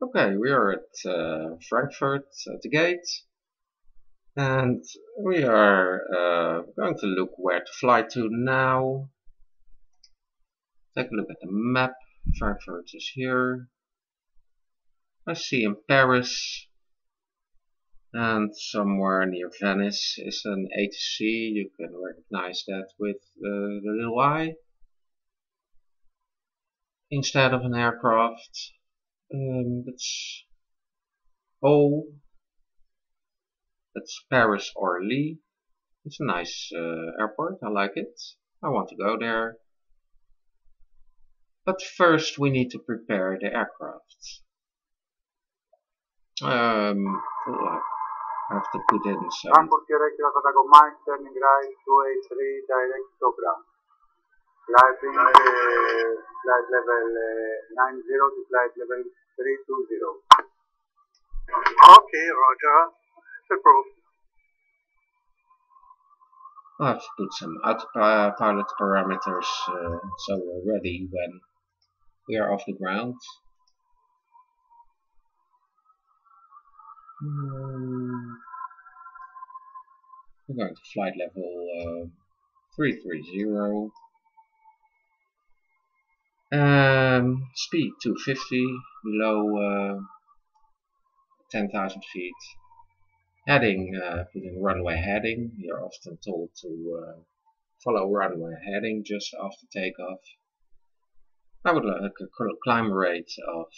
Okay, we are at Frankfurt at the gate, and we are going to look where to fly to now. Take a look at the map. Frankfurt is here. I see in Paris, and somewhere near Venice is an ATC. You can recognize that with the little eye instead of an aircraft. That's O. That's Paris Orly. It's a nice airport. I like it. I want to go there. But first we need to prepare the aircraft. I have to put in some. Flightgear ATC command turning right 283 direct to ground. Climbing flight level 90 to flight level 320. Okay, Roger. It's approved. I have to put some autopilot parameters so we're ready when we are off the ground. We're going to flight level 330. Speed 250, below 10,000 feet. Heading, putting runway heading. You're often told to follow runway heading just after takeoff. I would like a climb rate of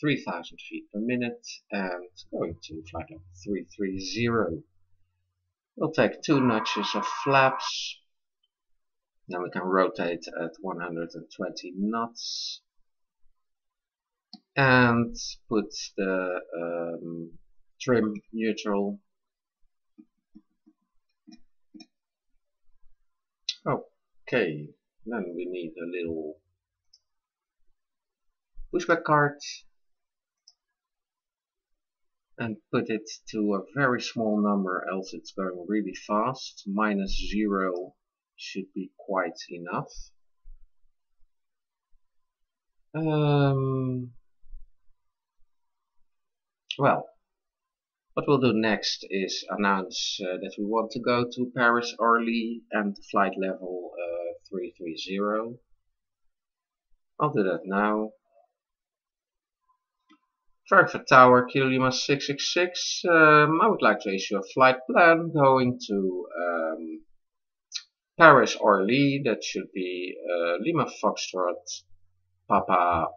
3,000 feet per minute and going to flight level 330. We'll take 2 notches of flaps. Then we can rotate at 120 knots and put the trim neutral. Okay, then we need a little pushback card and put it to a very small number, else it's going really fast. -0 should be quite enough. Well, what we'll do next is announce that we want to go to Paris Orly and flight level 330. I'll do that now. Frankfurt Tower, Kilo Lima 666. I would like to issue a flight plan going to Paris Orly. That should be Lima Foxtrot Papa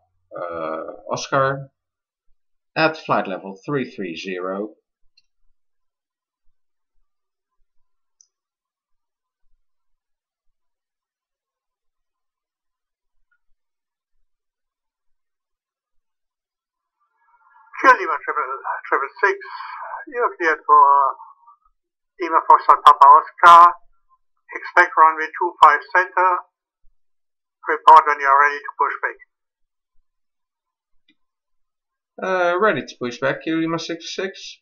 Oscar at flight level 330. Kilo Lima 666. You're cleared for Lima Foxtrot Papa Oscar. Expect runway 25 center. Report when you're ready to push back. Ready to push back, Kilo Lima 66.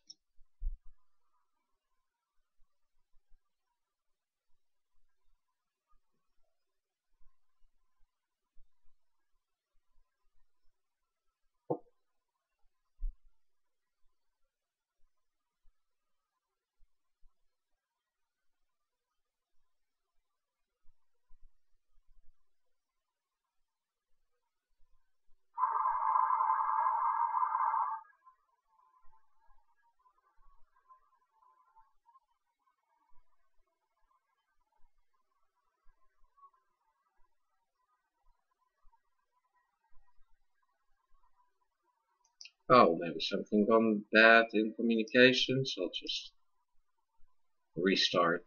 Oh, maybe something gone bad in communications. I'll just restart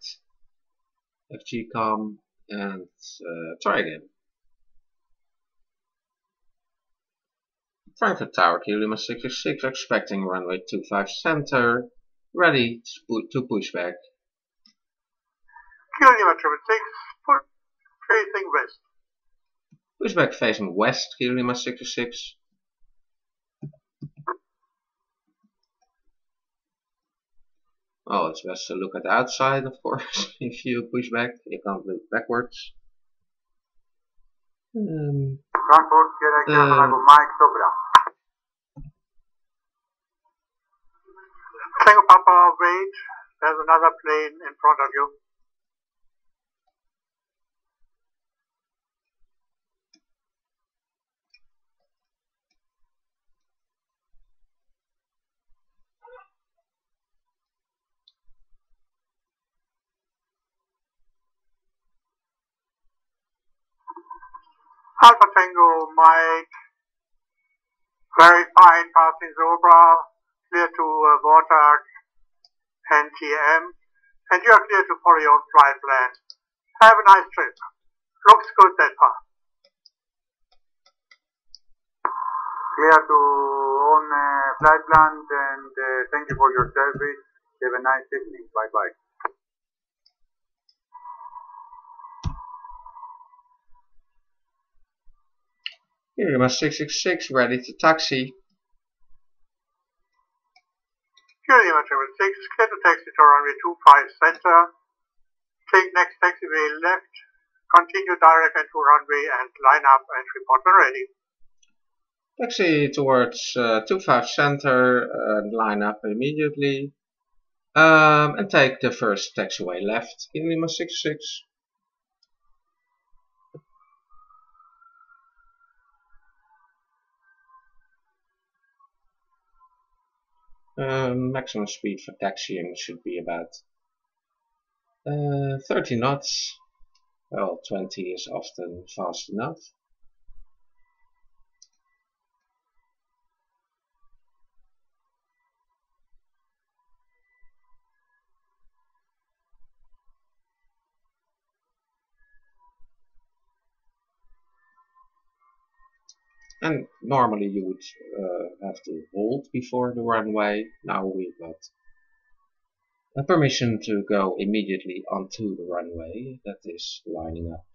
FGCom and try again. Frankfurt Tower, Kilo Lima 666, expecting runway 25 center, ready to push back. Kilo Lima 666, facing west. Pushback facing west, Kilo Lima 666. Oh, it's best to look at the outside, of course. If you push back, you can't look backwards. Frankfurt, Mike, Tango Papa, wait, there's another plane in front of you. Alpha Tango, Mike, very fine, passing Zebra, clear to Vortag and TM, and you are clear to follow your own flight plan. Have a nice trip. Looks good that far. Clear to own flight plan, and thank you for your service. Have a nice evening. Bye bye. Here you must 666 ready to taxi. Here you are 6, clear to taxi to runway 25 center. Take next taxiway left. Continue direct into runway and line up and report when ready. Taxi towards 25 center, line up immediately. And take the first taxiway left. Kilo Lima 66. Maximum speed for taxiing should be about 30 knots. Well, 20 is often fast enough. And normally you would have to hold before the runway. Now we've got a permission to go immediately onto the runway. That is lining up.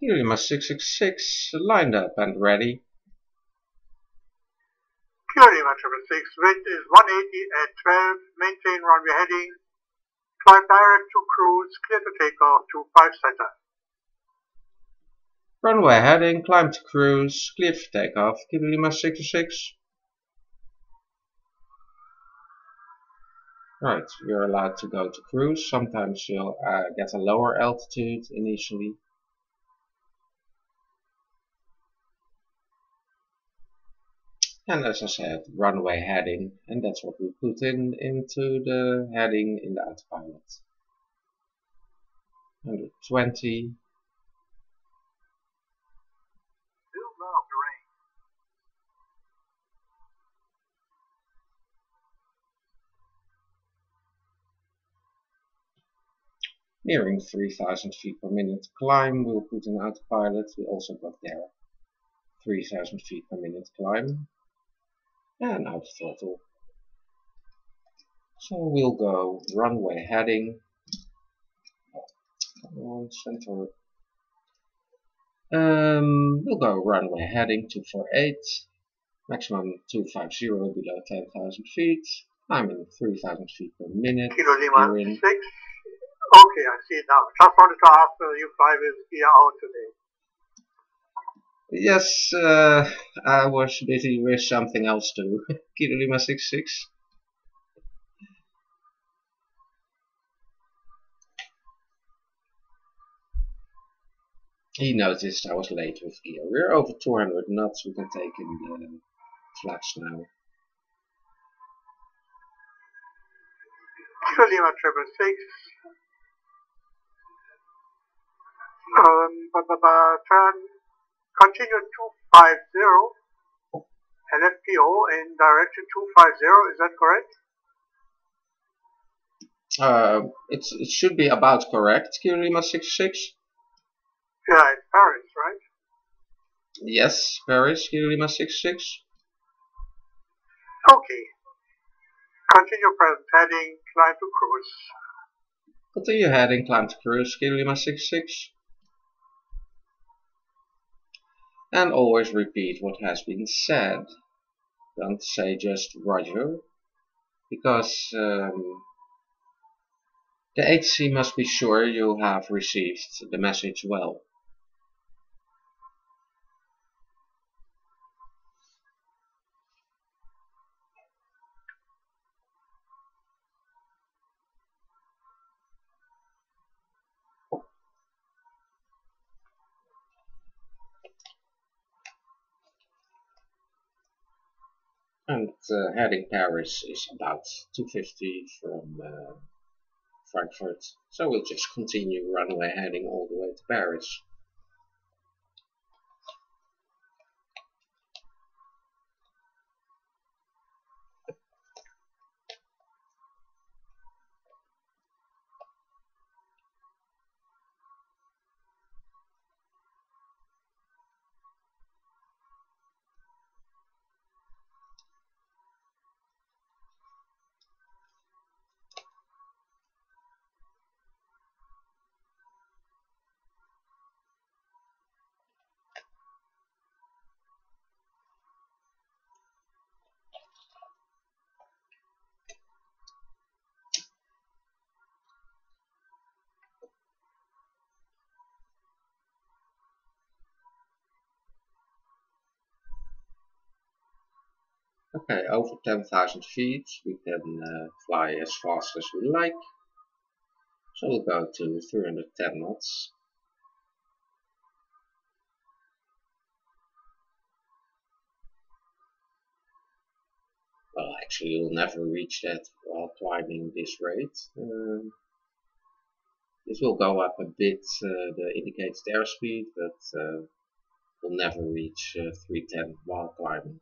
Kilo Lima 666 lined up and ready. Kilo Lima 666, wind is 180 at 12, maintain runway heading, climb direct to cruise, clear to takeoff to 5 center. Runway heading, climb to cruise, clear for takeoff. Kilo Lima 666. Right, you're allowed to go to cruise. Sometimes you'll get a lower altitude initially. And as I said, runway heading, and that's what we put into the heading in the autopilot. 120. Nearing 3000 feet per minute climb, we'll put in autopilot. We also got there 3000 feet per minute climb. And out throttle. So we'll go runway heading. Come on, center. We'll go runway heading 248. Maximum 250 below 10,000 feet. Climbing 3000 feet per minute. Kilo Lima 6. Okay, I see it now. Just wanted to ask you fly with gear out today. Yes, I was busy with something else too. Kilo Lima 66. He noticed I was late with gear. We're over 200 knots. We can take in the flaps now. Kilo Lima 666. Turn, continue 250 and FPO in direction 250, is that correct? It should be about correct, Kilo Lima 66. Yeah, it's Paris, right? Yes, Paris, Kilo Lima 66. Okay. Continue present heading, climb to cruise. Continue heading, climb to cruise, Kilo Lima 66. And always repeat what has been said. Don't say just Roger, because the ATC must be sure you have received the message well. And heading Paris is about 250 from Frankfurt, so we'll just continue runway heading all the way to Paris. Okay, over 10,000 feet, we can fly as fast as we like. So we'll go to 310 knots. Well, actually, you'll never reach that while climbing this rate. This will go up a bit, the indicated airspeed, but we'll never reach 310 while climbing.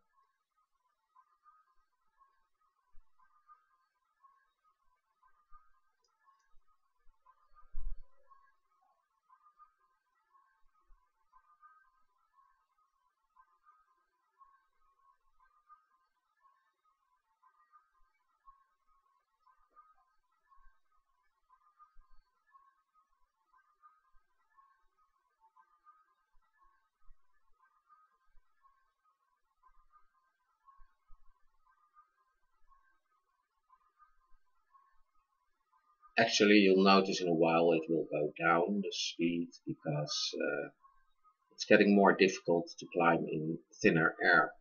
Actually, you'll notice in a while it will go down the speed because it's getting more difficult to climb in thinner air.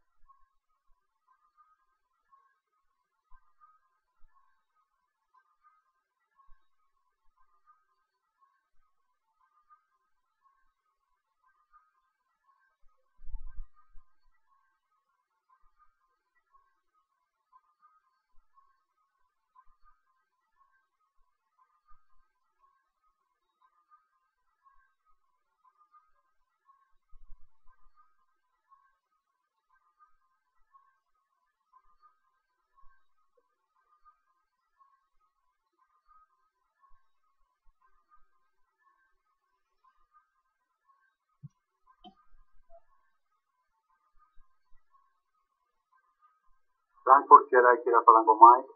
Frankfurt, Sierra, Kilo Tango Mike.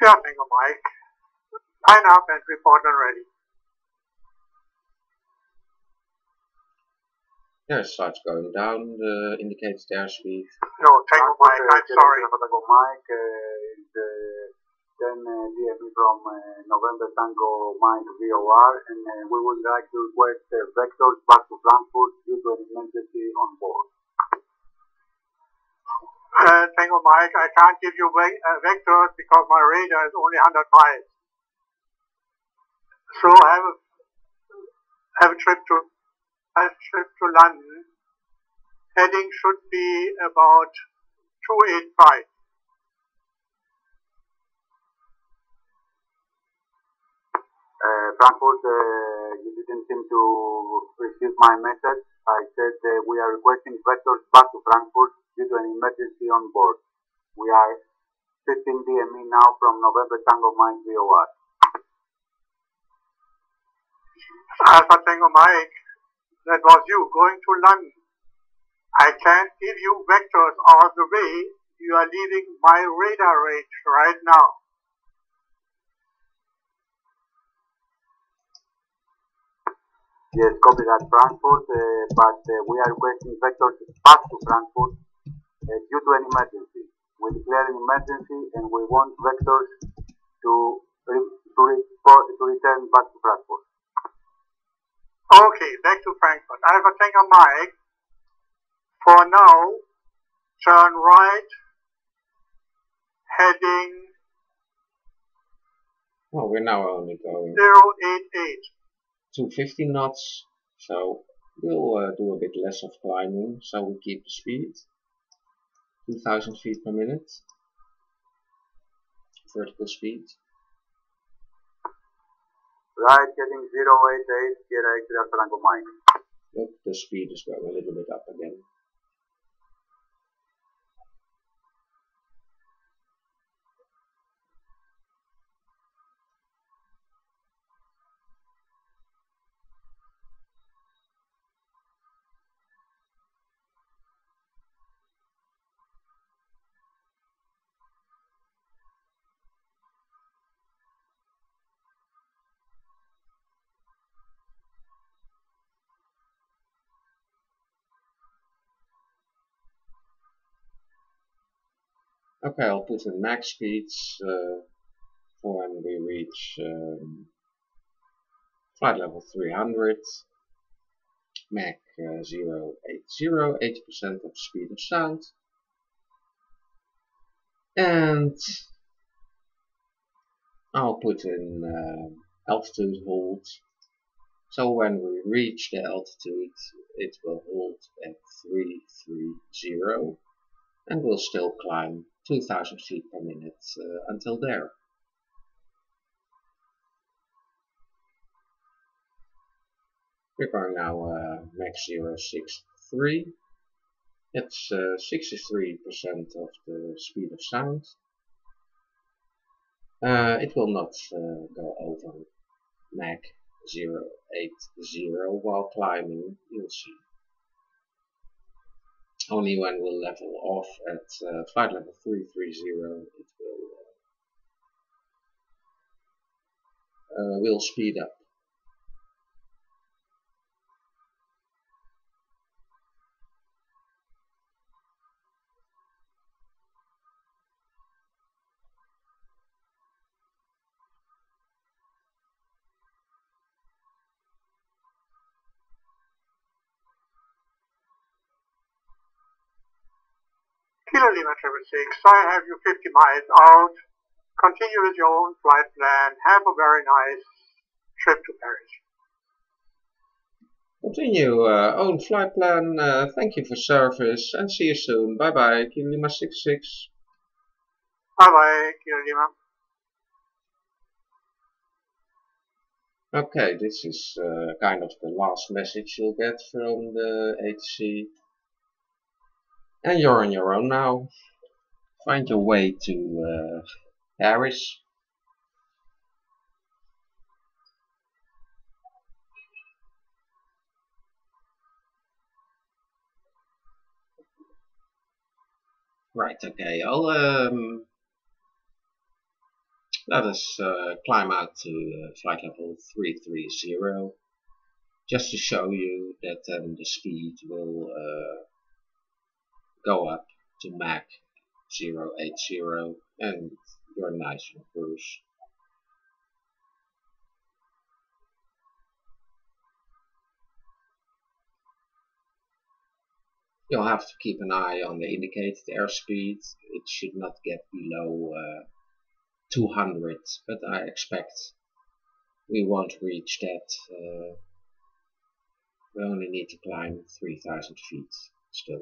Yeah, Tango Mike. Line up and report when ready. Yeah, it starts going down the indicated airspeed. No, Tango Mike, I'm sorry. Tango Mike is 10 DME from November Tango Mike VOR, and we would like to request vectors back to Frankfurt due to an emergency on board. Tango Mike, I can't give you vectors because my radar is only 100 miles. So I have a trip to London. Heading should be about 285. Frankfurt, you didn't seem to receive my message. I said we are requesting vectors back to Frankfurt due to an emergency on board. We are 15 DME now from November Tango Mike VOR. Alpha Tango Mike, that was you going to London. I can't give you vectors all the way. You are leaving my radar range right now. Yes, copy that, Frankfurt, but we are requesting vectors back to Frankfurt due to an emergency. We declare an emergency and we want vectors to return back to Frankfurt. Okay, back to Frankfurt. Alpha Tango Mike, for now, turn right, heading Well, we're now only going 088. 250 knots, so we'll do a bit less of climbing, so we keep the speed 2000 feet per minute, vertical speed. Right, heading 088, Sierra X Alpha Tango Mike. Look, the speed is going a little bit up again. Okay, I'll put in max speeds for when we reach flight level 300, Mach 080, 80% of speed of sound, and I'll put in altitude hold, so when we reach the altitude it will hold at 330 and we'll still climb 2000 feet per minute until there. We're going now Mach 063. It's 63% of the speed of sound. It will not go over Mach 080 while climbing, you'll see. Only when we'll level off at flight level 330 it will speed up. Kilo Lima 666, I have you 50 miles out. Continue with your own flight plan. Have a very nice trip to Paris. Continue, own flight plan, thank you for service, and see you soon. Bye bye, Kilo Lima 66. Bye bye, Kilo Lima. Okay, this is kind of the last message you'll get from the ATC. And you're on your own now. Find your way to Paris. Right, okay, I'll let us climb out to flight level 330, just to show you that the speed will go up to Mach 080 and you're nice on cruise. You'll have to keep an eye on the indicated airspeed. It should not get below 200, but I expect we won't reach that. We only need to climb 3000 feet still.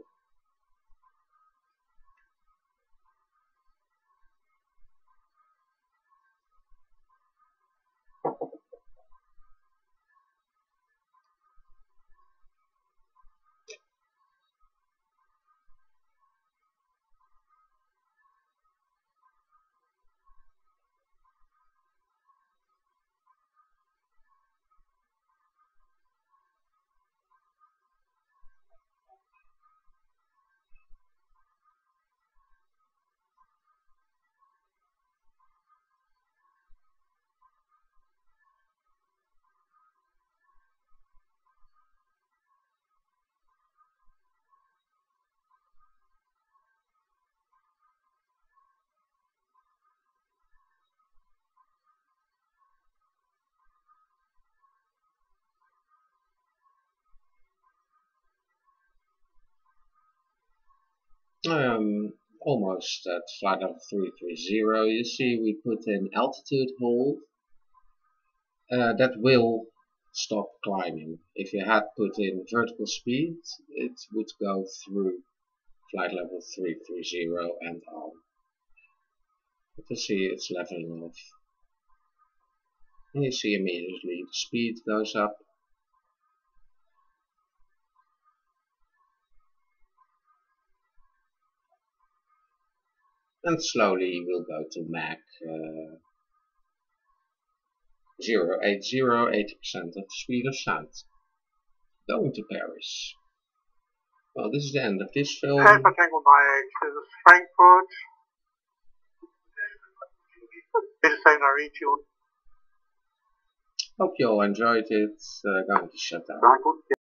Almost at flight level 330. You see we put in altitude hold. That will stop climbing. If you had put in vertical speed, it would go through flight level 330 and on. But you see it's leveling off. And you see immediately the speed goes up. And slowly we'll go to Mach 080, 80% of the speed of sound. Going to Paris. Well, this is the end of this film. Alpha Tango Mike, this is Frankfurt. This is Sailor Retune. Hope you all enjoyed it. Going to shut down. Frankfurt.